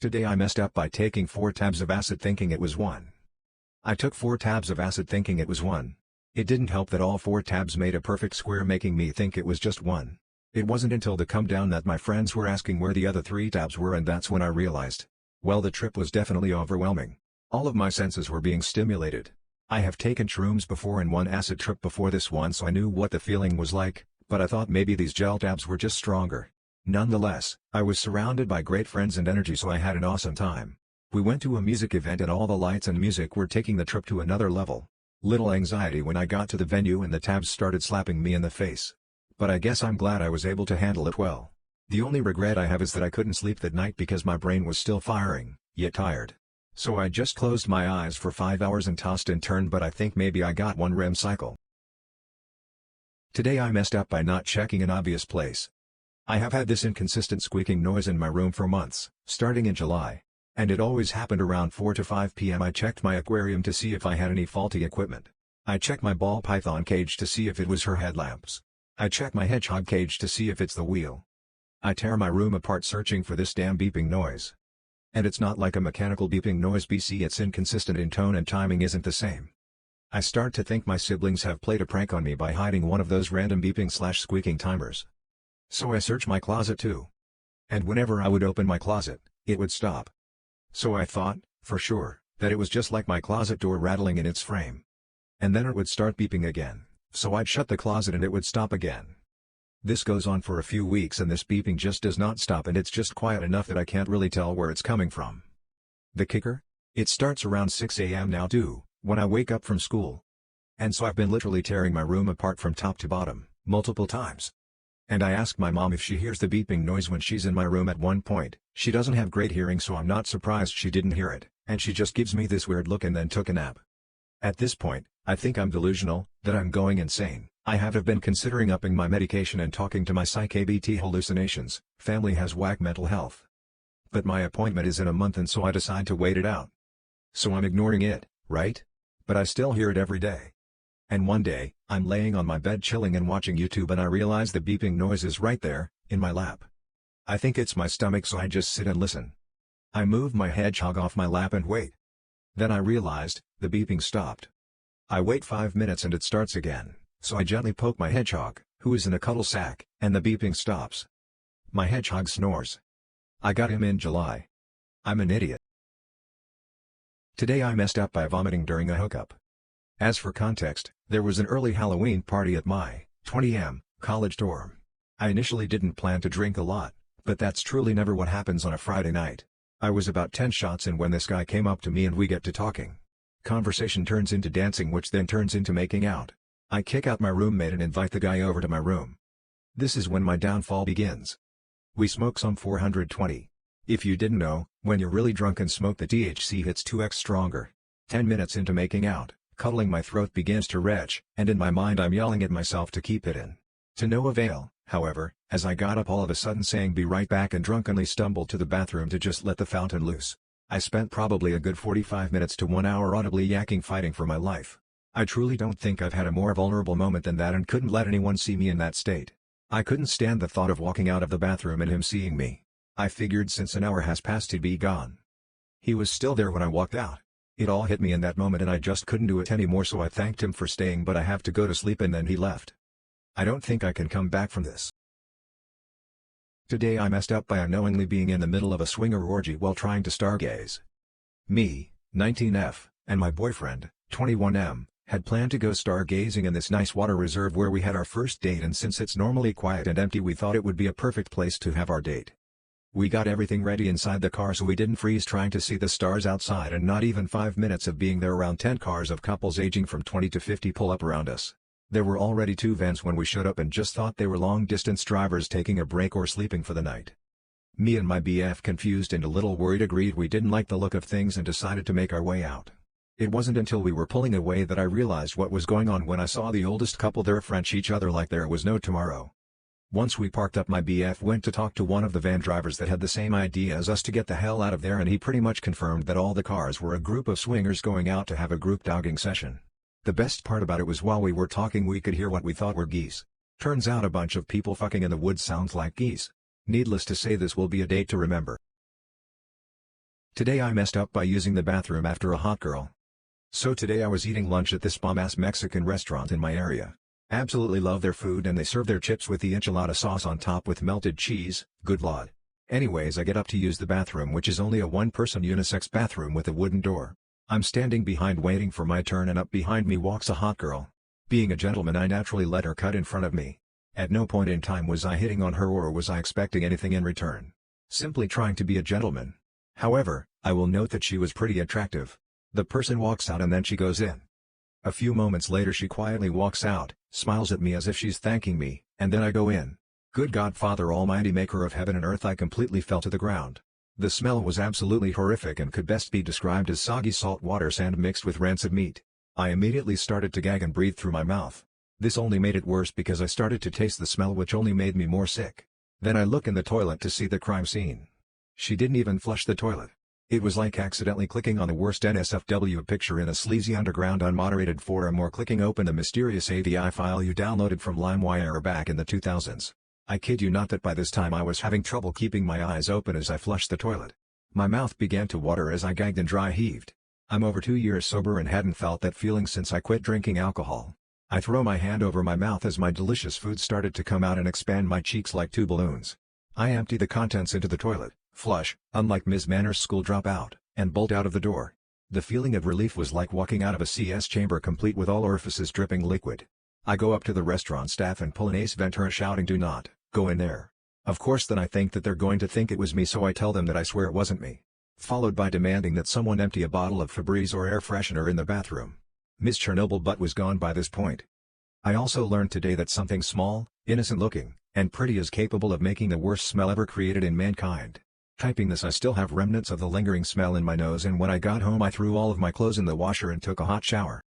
Today I messed up by taking 4 tabs of acid thinking it was 1. I took 4 tabs of acid thinking it was 1. It didn't help that all 4 tabs made a perfect square, making me think it was just 1. It wasn't until the come down that my friends were asking where the other 3 tabs were, and that's when I realized. Well, the trip was definitely overwhelming. All of my senses were being stimulated. I have taken shrooms before and one acid trip before this one, so I knew what the feeling was like, but I thought maybe these gel tabs were just stronger. Nonetheless, I was surrounded by great friends and energy, so I had an awesome time. We went to a music event and all the lights and music were taking the trip to another level. Little anxiety when I got to the venue and the tabs started slapping me in the face. But I guess I'm glad I was able to handle it well. The only regret I have is that I couldn't sleep that night because my brain was still firing, yet tired. So I just closed my eyes for 5 hours and tossed and turned, but I think maybe I got one REM cycle. Today I messed up by not checking an obvious place. I have had this inconsistent squeaking noise in my room for months, starting in July. And it always happened around 4 to 5 p.m. I checked my aquarium to see if I had any faulty equipment. I checked my ball python cage to see if it was her headlamps. I checked my hedgehog cage to see if it's the wheel. I tear my room apart searching for this damn beeping noise. And it's not like a mechanical beeping noise BC, it's inconsistent in tone and timing isn't the same. I start to think my siblings have played a prank on me by hiding one of those random beeping/squeaking timers. So I search my closet too. And whenever I would open my closet, it would stop. So I thought, for sure, that it was just like my closet door rattling in its frame. And then it would start beeping again, so I'd shut the closet and it would stop again. This goes on for a few weeks and this beeping just does not stop, and it's just quiet enough that I can't really tell where it's coming from. The kicker? It starts around 6 a.m. now too, when I wake up from school. And so I've been literally tearing my room apart from top to bottom, multiple times. And I asked my mom if she hears the beeping noise when she's in my room at one point. She doesn't have great hearing, so I'm not surprised she didn't hear it, and she just gives me this weird look and then took a nap. At this point, I think I'm delusional, that I'm going insane. I have been considering upping my medication and talking to my psych ABT hallucinations. Family has whack mental health. But my appointment is in a month and so I decide to wait it out. So I'm ignoring it, right? But I still hear it every day. And one day, I'm laying on my bed chilling and watching YouTube and I realize the beeping noise is right there, in my lap. I think it's my stomach, so I just sit and listen. I move my hedgehog off my lap and wait. Then I realized, the beeping stopped. I wait 5 minutes and it starts again, so I gently poke my hedgehog, who is in a cuddle sack, and the beeping stops. My hedgehog snores. I got him in July. I'm an idiot. Today I messed up by vomiting during a hookup. As for context, there was an early Halloween party at my 20M college dorm. I initially didn't plan to drink a lot, but that's truly never what happens on a Friday night. I was about 10 shots in when this guy came up to me and we get to talking. Conversation turns into dancing, which then turns into making out. I kick out my roommate and invite the guy over to my room. This is when my downfall begins. We smoke some 420. If you didn't know, when you're really drunk and smoke, the THC hits 2x stronger. 10 minutes into making out, cuddling, my throat begins to retch, and in my mind I'm yelling at myself to keep it in. To no avail, however, as I got up all of a sudden saying be right back and drunkenly stumbled to the bathroom to just let the fountain loose. I spent probably a good 45 minutes to 1 hour audibly yakking, fighting for my life. I truly don't think I've had a more vulnerable moment than that and couldn't let anyone see me in that state. I couldn't stand the thought of walking out of the bathroom and him seeing me. I figured since an hour has passed he'd be gone. He was still there when I walked out. It all hit me in that moment and I just couldn't do it anymore, so I thanked him for staying, but I have to go to sleep, and then he left. I don't think I can come back from this. Today I messed up by unknowingly being in the middle of a swinger orgy while trying to stargaze. Me, 19F, and my boyfriend, 21M, had planned to go stargazing in this nice water reserve where we had our first date, and since it's normally quiet and empty we thought it would be a perfect place to have our date. We got everything ready inside the car so we didn't freeze trying to see the stars outside, and not even 5 minutes of being there around 10 cars of couples aging from 20 to 50 pull up around us. There were already 2 vans when we showed up and just thought they were long-distance drivers taking a break or sleeping for the night. Me and my BF, confused and a little worried, agreed we didn't like the look of things and decided to make our way out. It wasn't until we were pulling away that I realized what was going on when I saw the oldest couple there French each other like there was no tomorrow. Once we parked up, my BF went to talk to one of the van drivers that had the same idea as us to get the hell out of there, and he pretty much confirmed that all the cars were a group of swingers going out to have a group dogging session. The best part about it was while we were talking we could hear what we thought were geese. Turns out a bunch of people fucking in the woods sounds like geese. Needless to say, this will be a date to remember. Today I messed up by using the bathroom after a hot girl. So today I was eating lunch at this bomb-ass Mexican restaurant in my area. Absolutely love their food and they serve their chips with the enchilada sauce on top with melted cheese, good lord. Anyways, I get up to use the bathroom, which is only a one-person unisex bathroom with a wooden door. I'm standing behind waiting for my turn and up behind me walks a hot girl. Being a gentleman, I naturally let her cut in front of me. At no point in time was I hitting on her or was I expecting anything in return. Simply trying to be a gentleman. However, I will note that she was pretty attractive. The person walks out and then she goes in. A few moments later she quietly walks out, smiles at me as if she's thanking me, and then I go in. Good God, Father Almighty, maker of heaven and earth, I completely fell to the ground. The smell was absolutely horrific and could best be described as soggy salt water sand mixed with rancid meat. I immediately started to gag and breathe through my mouth. This only made it worse because I started to taste the smell, which only made me more sick. Then I look in the toilet to see the crime scene. She didn't even flush the toilet. It was like accidentally clicking on the worst NSFW picture in a sleazy underground unmoderated forum or clicking open a mysterious AVI file you downloaded from LimeWire back in the 2000s. I kid you not that by this time I was having trouble keeping my eyes open as I flushed the toilet. My mouth began to water as I gagged and dry heaved. I'm over 2 years sober and hadn't felt that feeling since I quit drinking alcohol. I throw my hand over my mouth as my delicious food started to come out and expand my cheeks like two balloons. I empty the contents into the toilet, flush, unlike Ms. Manner's school dropout, and bolt out of the door. The feeling of relief was like walking out of a CS chamber complete with all orifices dripping liquid. I go up to the restaurant staff and pull an Ace Ventura shouting, "Do not go in there." Of course then I think that they're going to think it was me, so I tell them that I swear it wasn't me. Followed by demanding that someone empty a bottle of Febreze or air freshener in the bathroom. Miss Chernobyl butt was gone by this point. I also learned today that something small, innocent-looking, and pretty is capable of making the worst smell ever created in mankind. Typing this, I still have remnants of the lingering smell in my nose, and when I got home I threw all of my clothes in the washer and took a hot shower.